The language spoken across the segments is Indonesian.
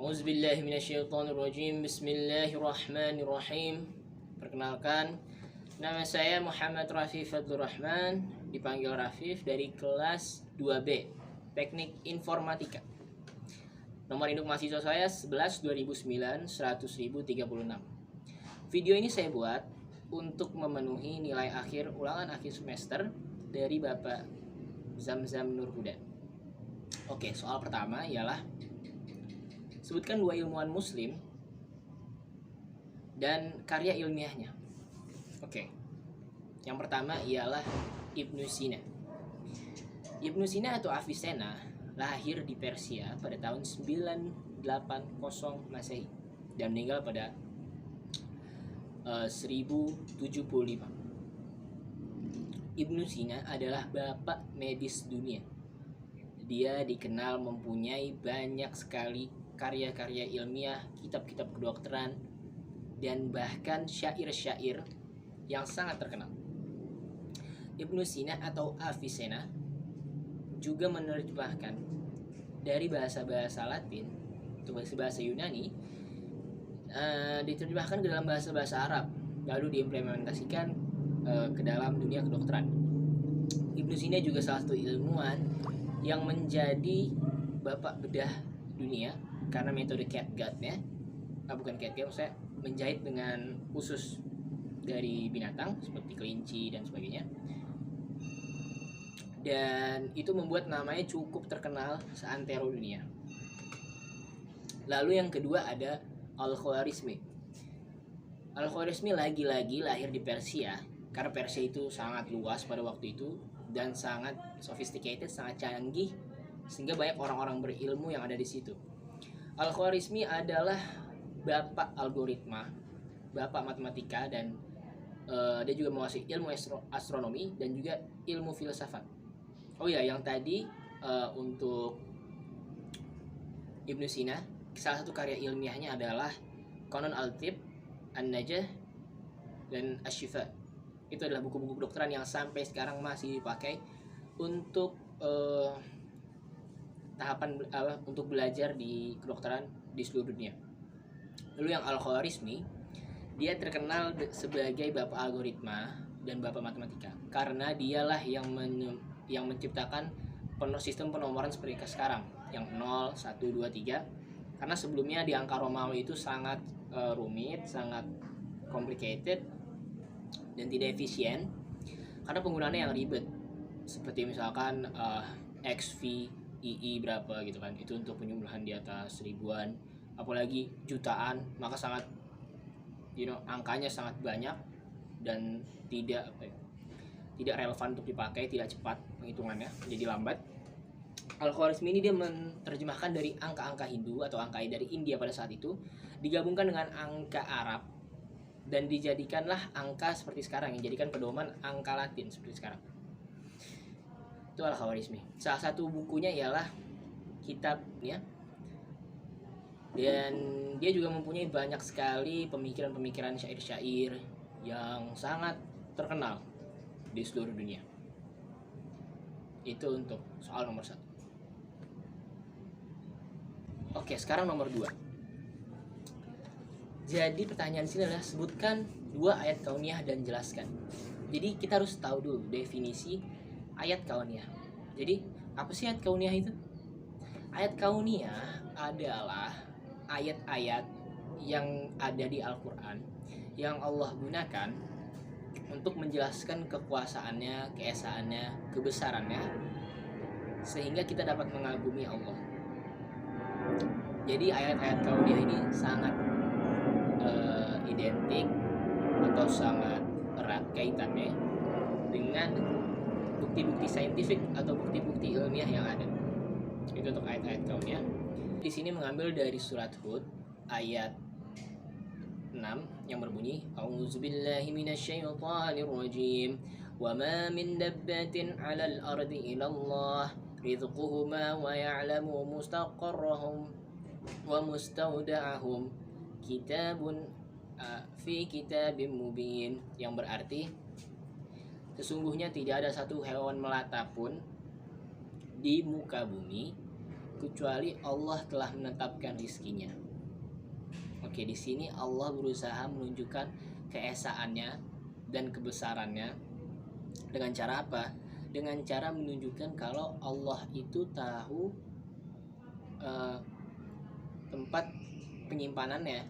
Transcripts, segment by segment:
Auzubillahiminasyaitonirrajim. Bismillahirrahmanirrahim. Perkenalkan, nama saya Muhammad Rafif Fadlur Rahman, dipanggil Rafif, dari kelas 2B Teknik Informatika. Nomor induk mahasiswa saya 11 2009 100.036. Video ini saya buat untuk memenuhi nilai akhir ulangan akhir semester dari Bapak Zamzam Nurhuda. Oke, soal pertama ialah sebutkan dua ilmuwan muslim dan karya ilmiahnya. Oke. Yang pertama ialah Ibnu Sina. Ibnu Sina atau Avicenna lahir di Persia pada tahun 980 Masehi dan meninggal pada 1075. Ibnu Sina adalah bapak medis dunia. Dia dikenal mempunyai banyak sekali karya-karya ilmiah, kitab-kitab kedokteran, dan bahkan syair-syair yang sangat terkenal. Ibnu Sina atau Avicenna juga menerjemahkan dari bahasa-bahasa Latin atau bahasa Yunani, diterjemahkan ke dalam bahasa-bahasa Arab, lalu diimplementasikan ke dalam dunia kedokteran. Ibnu Sina juga salah satu ilmuwan yang menjadi bapak bedah dunia karena metode catgut-nya, bukan catgut, maksudnya menjahit dengan usus dari binatang seperti kelinci dan sebagainya. Dan itu membuat namanya cukup terkenal seantero dunia. Lalu yang kedua ada Al-Khwarizmi. Al-Khwarizmi lagi-lagi lahir di Persia karena Persia itu sangat luas pada waktu itu dan sangat sophisticated, sangat canggih, sehingga banyak orang-orang berilmu yang ada di situ. Al-Khwarizmi adalah bapak algoritma, bapak matematika, dan dia juga menguasai ilmu astronomi dan juga ilmu filsafat. Oh ya, yang tadi untuk Ibnu Sina, salah satu karya ilmiahnya adalah Qanon al-Tib, An-Najah, dan Asy-Syifa. Itu adalah buku-buku kedokteran yang sampai sekarang masih dipakai untuk tahapan untuk belajar di kedokteran di seluruh dunia. Lalu yang Al-Khwarizmi, dia terkenal sebagai bapak algoritma dan bapak matematika karena dialah yang menciptakan sistem penomoran seperti sekarang yang 0, 1, 2, 3. Karena sebelumnya di angka Romawi itu sangat rumit, sangat complicated dan tidak efisien karena penggunaannya yang ribet, seperti misalkan XV II berapa gitu kan, itu untuk penyembelihan di atas ribuan, apalagi jutaan, maka sangat angkanya sangat banyak dan tidak relevan untuk dipakai, tidak cepat penghitungannya, jadi lambat. Al-Khwarizmi ini dia menerjemahkan dari angka-angka Hindu atau angka dari India pada saat itu, digabungkan dengan angka Arab dan dijadikanlah angka seperti sekarang, yang dijadikan pedoman angka Latin seperti sekarang. Itu Al-Khwarizmi. Salah satu bukunya ialah kitabnya, dan dia juga mempunyai banyak sekali pemikiran-pemikiran syair-syair yang sangat terkenal di seluruh dunia. Itu untuk soal nomor 1. Oke, sekarang nomor 2. Jadi pertanyaan di sini adalah sebutkan 2 ayat kauniyah dan jelaskan. Jadi kita harus tahu dulu definisi ayat kauniyah. Jadi apa sih ayat kauniyah itu? Ayat kauniyah adalah ayat-ayat yang ada di Al-Quran yang Allah gunakan untuk menjelaskan kekuasaannya, keesaannya, kebesarannya, sehingga kita dapat mengagumi Allah. Jadi ayat-ayat kauniyah ini sangat identik atau sangat erat kaitannya dengan bukti-bukti saintifik atau bukti-bukti ilmiah yang ada. Itu untuk ayat-ayat kauniyah. Di sini mengambil dari surat Hud ayat 6 yang berbunyi A'udzubillahi minasyaitonirrajim wa ma min dabbatin 'alal ardi illallah rizquhuma wa ya'lamu mustaqarrahum wa mustawda'ahum kitabun fi kitabim mubin, yang berarti sesungguhnya tidak ada satu hewan melata pun di muka bumi kecuali Allah telah menetapkan rizkinya. Oke, di sini Allah berusaha menunjukkan keesaannya dan kebesarannya dengan cara apa? Dengan cara menunjukkan kalau Allah itu tahu tempat penyimpanannya.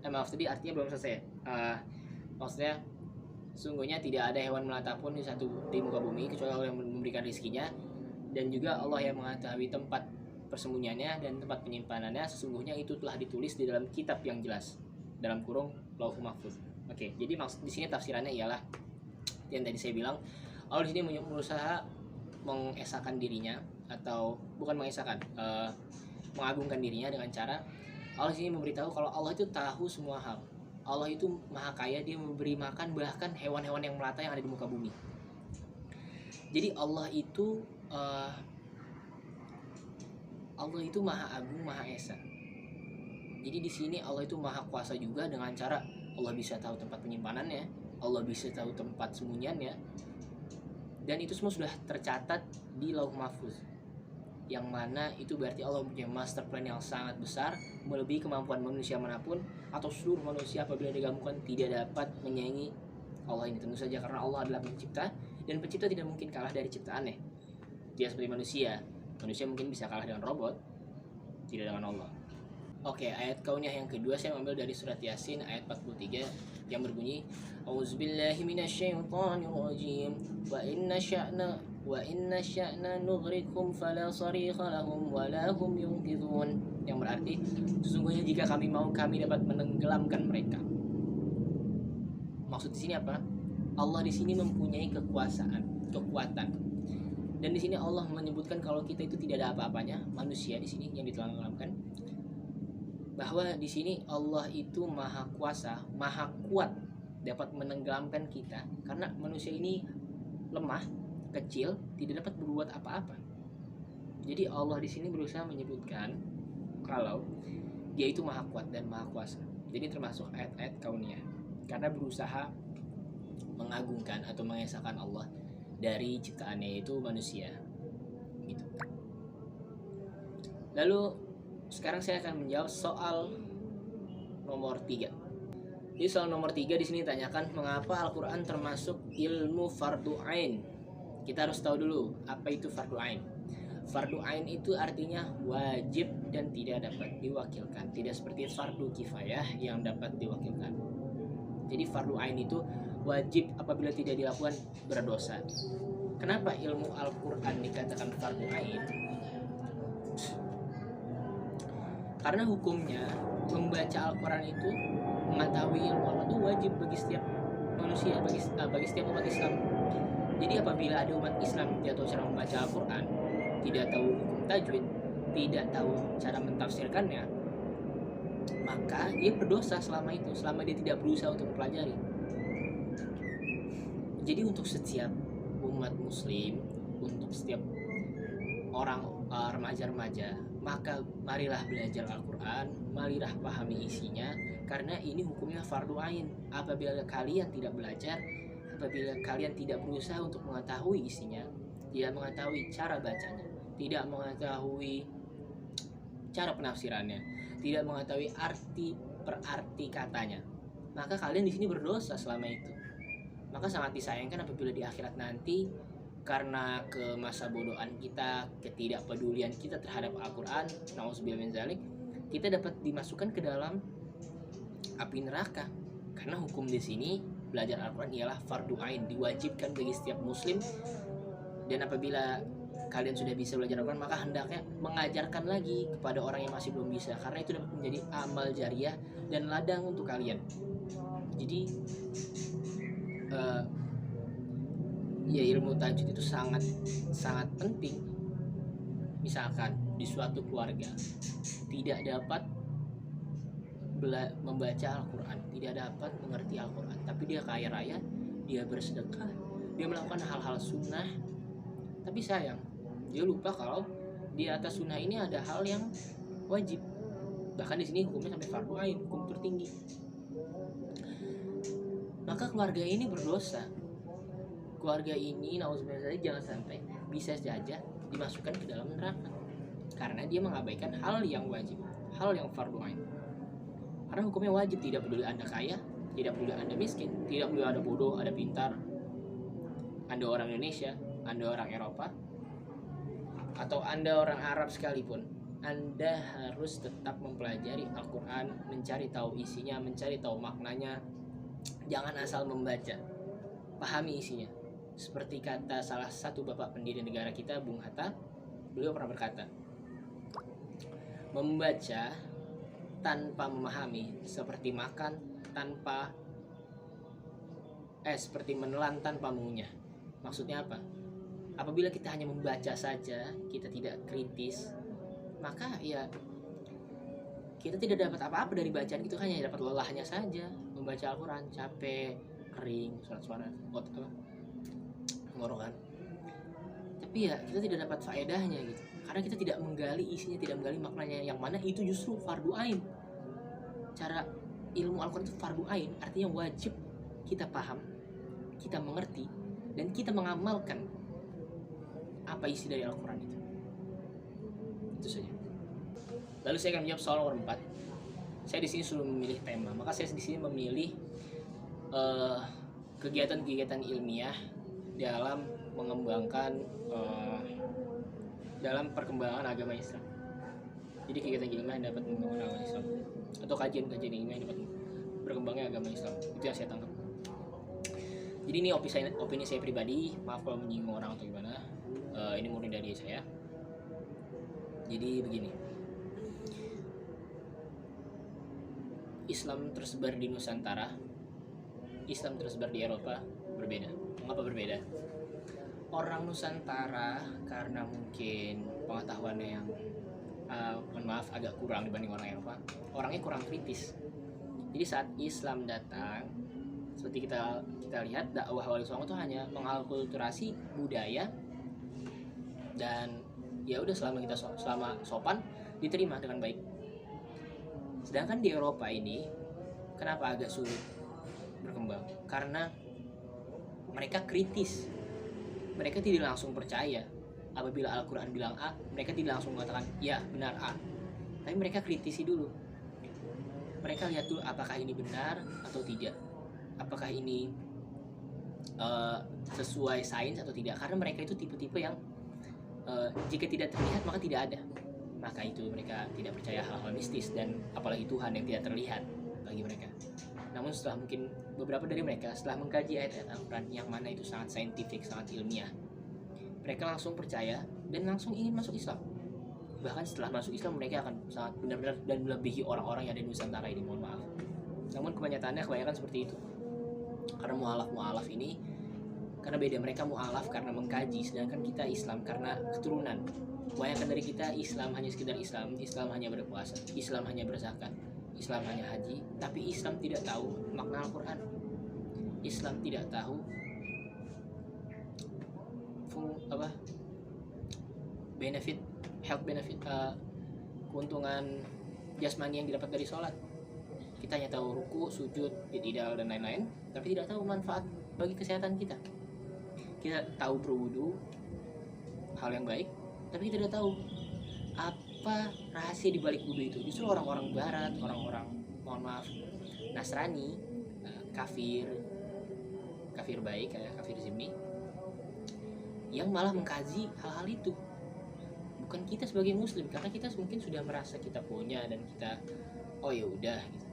Maaf tadi artinya belum selesai. Maksudnya sungguhnya tidak ada hewan melata pun di muka bumi kecuali Allah yang memberikan rizkinya, dan juga Allah yang mengetahui tempat persembunyiannya dan tempat penyimpanannya. Sesungguhnya itu telah ditulis di dalam kitab yang jelas, dalam kurung Lauhul Mahfuz. Oke, jadi maksud di sini tafsirannya ialah yang tadi saya bilang, Allah di sini berusaha mengesahkan dirinya, atau bukan mengesahkan, mengagungkan dirinya dengan cara Allah di sini memberitahu kalau Allah itu tahu semua hal. Allah itu maha kaya, dia memberi makan bahkan hewan-hewan yang melata yang ada di muka bumi. Jadi Allah itu maha agung, maha esa. Jadi di sini Allah itu maha kuasa juga dengan cara Allah bisa tahu tempat penyimpanannya, Allah bisa tahu tempat sembunyiannya, dan itu semua sudah tercatat di Lauh Mahfuz. Yang mana itu berarti Allah punya master plan yang sangat besar, melebihi kemampuan manusia manapun atau seluruh manusia apabila digabungkan tidak dapat menyaingi Allah ini. Tentu saja karena Allah adalah pencipta, dan pencipta tidak mungkin kalah dari ciptaannya. Dia seperti manusia mungkin bisa kalah dengan robot, tidak dengan Allah. Oke, ayat kauniyah yang kedua saya ambil dari surat Yasin ayat 43 yang berbunyi Auzubillahi minasyaitonirrajim wa inna sya'na nughrikum fala sarikha lahum wa la hum yunqidhun, yang berarti sesungguhnya jika kami mau, kami dapat menenggelamkan mereka. Maksud di sini apa? Allah di sini mempunyai kekuatan. Dan di sini Allah menyebutkan kalau kita itu tidak ada apa-apanya, manusia di sini yang ditenggelamkan. Bahwa di sini Allah itu maha kuasa, maha kuat dapat menenggelamkan kita, karena manusia ini lemah, kecil, tidak dapat berbuat apa-apa. Jadi Allah di sini berusaha menyebutkan kalau Dia itu maha kuat dan maha kuasa. Jadi termasuk ayat-ayat kauniyah, karena berusaha mengagungkan atau mengesahkan Allah dari ciptaannya yaitu manusia. Gitu. Lalu sekarang saya akan menjawab soal nomor 3. Jadi soal nomor 3 di sini ditanyakan mengapa Al-Qur'an termasuk ilmu fardu ain. Kita harus tahu dulu apa itu fardu ain. Fardu ain itu artinya wajib dan tidak dapat diwakilkan, tidak seperti fardu kifayah yang dapat diwakilkan. Jadi fardu ain itu wajib, apabila tidak dilakukan berdosa. Kenapa ilmu Al-Qur'an dikatakan fardu ain? Karena hukumnya membaca Al-Quran itu, mengetahui ilmu Allah itu wajib bagi setiap manusia, bagi setiap umat Islam. Jadi apabila ada umat Islam tidak tahu cara membaca Al-Quran, tidak tahu hukum tajwid, tidak tahu cara mentafsirkannya, maka dia berdosa selama dia tidak berusaha untuk mempelajari. Jadi untuk setiap umat muslim, untuk setiap orang remaja-remaja, maka marilah belajar Al-Quran, marilah pahami isinya, karena ini hukumnya fardu ain. Apabila kalian tidak belajar, apabila kalian tidak berusaha untuk mengetahui isinya, tidak mengetahui cara bacanya, tidak mengetahui cara penafsirannya, tidak mengetahui arti per arti katanya, maka kalian di sini berdosa selama itu. Maka sangat disayangkan apabila di akhirat nanti karena kemasa bodohan kita, ketidakpedulian kita terhadap Al-Quran, na'udzubillah min dzalik, kita dapat dimasukkan ke dalam api neraka. Karena hukum di sini belajar Al-Quran ialah fardu ain, diwajibkan bagi setiap muslim. Dan apabila kalian sudah bisa belajar Al-Quran, maka hendaknya mengajarkan lagi kepada orang yang masih belum bisa, karena itu dapat menjadi amal jariah dan ladang untuk kalian. Jadi ya ilmu tajwid itu sangat penting. Misalkan di suatu keluarga tidak dapat membaca Al-Quran, tidak dapat mengerti Al-Quran, tapi dia kaya raya, dia bersedekah, dia melakukan hal-hal sunnah, tapi sayang dia lupa kalau di atas sunnah ini ada hal yang wajib. Bahkan di sini hukumnya sampai fardu ain, hukum tertinggi. Maka keluarga ini berdosa. Keluarga ini na'udzubillah jangan sampai bisa saja dimasukkan ke dalam neraka. karena dia mengabaikan hal yang wajib, hal yang fardu ain. Karena hukumnya wajib, tidak peduli Anda kaya, tidak peduli Anda miskin, tidak peduli Anda bodoh, Anda pintar, Anda orang Indonesia, Anda orang Eropa, atau Anda orang Arab sekalipun, Anda harus tetap mempelajari Al-Quran, mencari tahu isinya, mencari tahu maknanya. Jangan asal membaca, pahami isinya. Seperti kata salah satu bapak pendiri negara kita, Bung Hatta, beliau pernah berkata, membaca tanpa memahami seperti makan tanpa seperti menelan tanpa mengunyah. Maksudnya apa? Apabila kita hanya membaca saja, kita tidak kritis, maka ya kita tidak dapat apa-apa dari bacaan itu, hanya dapat lelahnya saja. Membaca Al-Quran capek, kering, suara-suara ngorokan, tapi ya kita tidak dapat faedahnya gitu, karena kita tidak menggali isinya, tidak menggali maknanya, yang mana itu justru fardu ain. Cara ilmu Al-Quran itu fardu ain, artinya wajib kita paham, kita mengerti, dan kita mengamalkan apa isi dari Al-Quran itu. Itu saja. Lalu saya akan menjawab soal nomor 4. Saya di sini sudah memilih tema, maka saya di sini memilih kegiatan-kegiatan ilmiah dalam mengembangkan dalam perkembangan agama Islam. Jadi kegiatan ilmiah yang dapat mengembangkan agama Islam, atau kajian-kajian ilmiah yang dapat berkembangnya agama Islam. Itu yang saya tangkap. Jadi ini opini saya pribadi, maaf kalau menyinggung orang atau gimana. Ini murni dari saya. Jadi begini, Islam tersebar di Nusantara, Islam tersebar di Eropa berbeda. Mengapa berbeda? Orang Nusantara karena mungkin pengetahuannya yang agak kurang dibanding orang Eropa, orangnya kurang kritis. Jadi saat Islam datang, seperti kita lihat, dakwah awal Islam itu hanya mengakulturasi budaya, dan ya udah selama sopan diterima dengan baik. Sedangkan di Eropa ini kenapa agak sulit berkembang? Karena mereka kritis, mereka tidak langsung percaya. Apabila Al-Quran bilang A, mereka tidak langsung mengatakan ya benar A, tapi mereka kritisi dulu. Mereka lihat dulu apakah ini benar atau tidak, apakah ini sesuai sains atau tidak. Karena mereka itu tipe-tipe yang jika tidak terlihat maka tidak ada, maka itu mereka tidak percaya hal-hal mistis, dan apalagi Tuhan yang tidak terlihat bagi mereka. Namun setelah mungkin beberapa dari mereka setelah mengkaji ayat-ayat Al-Quran yang mana itu sangat saintifik, sangat ilmiah, mereka langsung percaya dan langsung ingin masuk Islam. Bahkan setelah masuk Islam mereka akan sangat benar-benar dan melebihi orang-orang yang ada di Nusantara ini, mohon maaf. Namun kebanyakan seperti itu. Karena mu'alaf ini, karena beda, mereka mu'alaf karena mengkaji, sedangkan kita Islam karena keturunan. Kebanyakan dari kita Islam hanya sekedar Islam hanya berpuasa, Islam hanya berzakat, Islam hanya haji, tapi Islam tidak tahu makna Al-Quran. Islam tidak tahu health benefit, keuntungan jasmani yang didapat dari sholat. Kita hanya tahu ruku, sujud, i'tidal dan lain-lain, tapi tidak tahu manfaat bagi kesehatan kita. Kita tahu berwudu, hal yang baik, tapi kita tidak tahu apa rahasia di balik wudu itu. Justru orang-orang barat, orang-orang, mohon maaf, Nasrani, kafir baik kayak kafir zimmi, yang malah mengkaji hal-hal itu. Bukan kita sebagai muslim, karena kita mungkin sudah merasa kita punya dan kita oh ya udah gitu.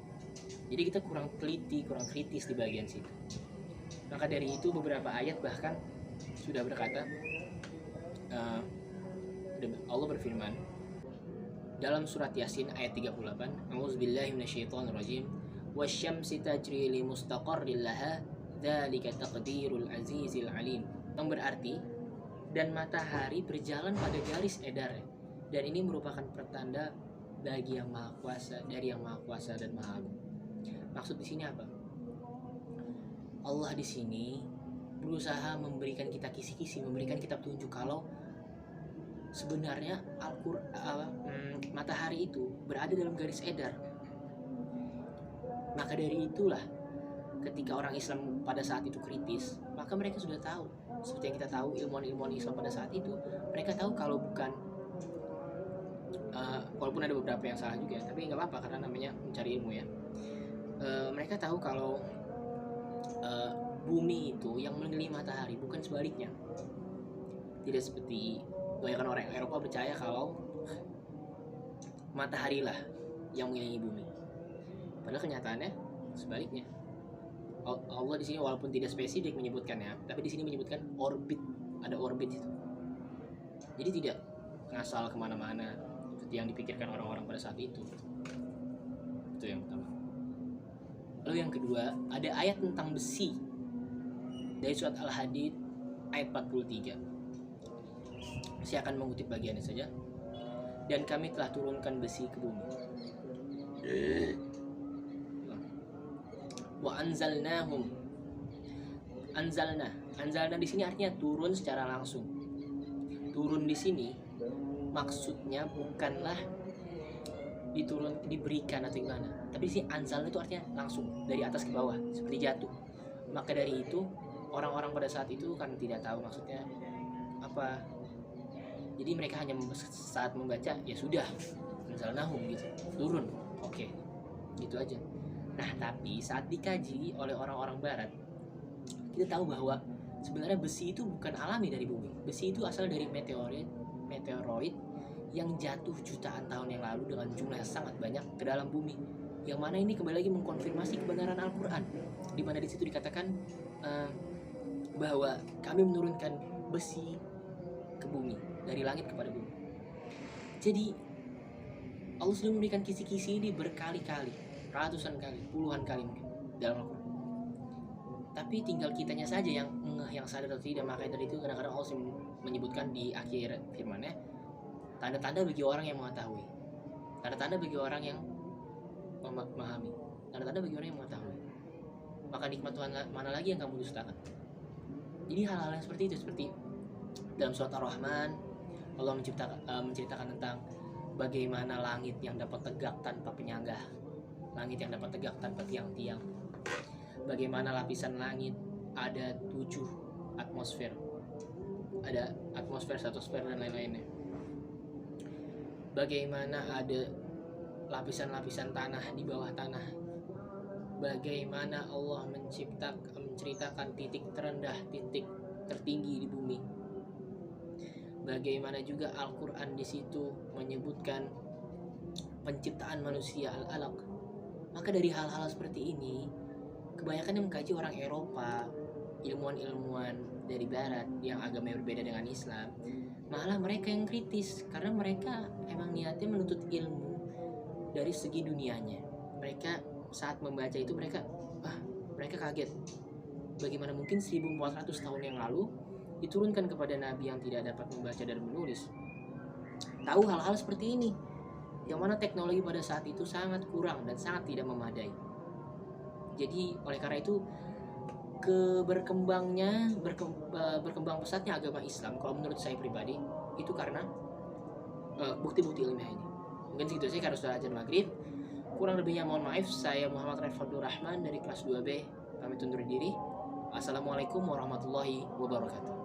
Jadi kita kurang teliti, kurang kritis di bagian situ. Maka dari itu beberapa ayat bahkan sudah berkata, Allah berfirman dalam surat Yasin ayat 38, A'udzubillahi minasyaitonirrajim, wasyamsi tajri li mustaqarril laha dzalika taqdirul azizil alim. Yang berarti dan matahari berjalan pada garis edarnya, dan ini merupakan pertanda bagi yang maha kuasa, dari yang maha kuasa dan maha agung. Maksud di sini apa? Allah di sini berusaha memberikan kita kisi-kisi, memberikan kita petunjuk kalau sebenarnya matahari itu berada dalam garis edar. Maka dari itulah ketika orang Islam pada saat itu kritis, maka mereka sudah tahu. Seperti yang kita tahu, ilmuwan-ilmuwan Islam pada saat itu, mereka tahu kalau bukan walaupun ada beberapa yang salah juga, tapi nggak apa-apa karena namanya mencari ilmu ya. Mereka tahu kalau bumi itu yang mengelilingi matahari, bukan sebaliknya. Tidak seperti kebanyakan orang Eropa percaya kalau matahari lah yang mengelilingi bumi. Padahal kenyataannya sebaliknya. Allah di sini walaupun tidak spesifik menyebutkannya, tapi di sini menyebutkan orbit, ada orbit itu. Jadi tidak ngasal kemana-mana seperti yang dipikirkan orang-orang pada saat itu. Itu yang pertama. Lalu yang kedua, ada ayat tentang besi dari surat Al-Hadid ayat 43. Saya akan mengutip bagiannya saja. Dan kami telah turunkan besi ke bumi. Wa anzalnahum. Anzalna di sini artinya turun secara langsung. Turun di sini maksudnya bukanlah diberikan atau gimana, tapi sih anzalna itu artinya langsung dari atas ke bawah seperti jatuh. Maka dari itu orang-orang pada saat itu kan tidak tahu maksudnya apa, jadi mereka hanya saat membaca ya sudah anzalnahum gitu, turun, oke, gitu aja. Nah tapi saat dikaji oleh orang-orang barat, kita tahu bahwa sebenarnya besi itu bukan alami dari bumi. Besi itu asal dari meteoroid yang jatuh jutaan tahun yang lalu dengan jumlah yang sangat banyak ke dalam bumi. Yang mana ini kembali lagi mengkonfirmasi kebenaran Al-Quran, di mana di situ dikatakan bahwa kami menurunkan besi ke bumi, dari langit kepada bumi. Jadi Allah sudah memberikan kisi-kisi ini berkali-kali, ratusan kali, puluhan kali mungkin dalam Al-Quran. Tapi tinggal kitanya saja yang sadar atau tidak. Makanya dari itu kadang-kadang Allah menyebutkan di akhir firman-Nya, tanda-tanda bagi orang yang mengetahui, tanda-tanda bagi orang yang memahami, tanda-tanda bagi orang yang mengetahui. Maka nikmat Tuhan mana lagi yang kamu dustakan? Jadi hal-hal yang seperti itu, seperti dalam surat Ar-Rahman Allah menceritakan tentang bagaimana langit yang dapat tegak tanpa penyangga, langit yang dapat tegak tanpa tiang-tiang. Bagaimana lapisan langit ada 7 atmosfer, ada atmosfer, stratosfer dan lain-lainnya. Bagaimana ada lapisan-lapisan tanah di bawah tanah. Bagaimana Allah menceritakan titik terendah, titik tertinggi di bumi. Bagaimana juga Al-Quran di situ menyebutkan penciptaan manusia, al-alaq. Maka dari hal-hal seperti ini, kebanyakan yang mengkaji orang Eropa, ilmuwan-ilmuwan dari Barat yang agamanya berbeda dengan Islam, malah mereka yang kritis karena mereka emang niatnya menuntut ilmu dari segi dunianya. Mereka saat membaca itu mereka kaget. Bagaimana mungkin 1400 tahun yang lalu diturunkan kepada nabi yang tidak dapat membaca dan menulis tahu hal-hal seperti ini, yang mana teknologi pada saat itu sangat kurang dan sangat tidak memadai. Jadi oleh karena itu berkembang pesatnya agama Islam kalau menurut saya pribadi itu karena bukti-bukti ilmiah ini. Mungkin segitu saja karena sudah azan maghrib. Kurang lebihnya mohon maaf. Saya Muhammad Rifadul Rahman dari kelas 2B pamit undur diri. Assalamualaikum warahmatullahi wabarakatuh.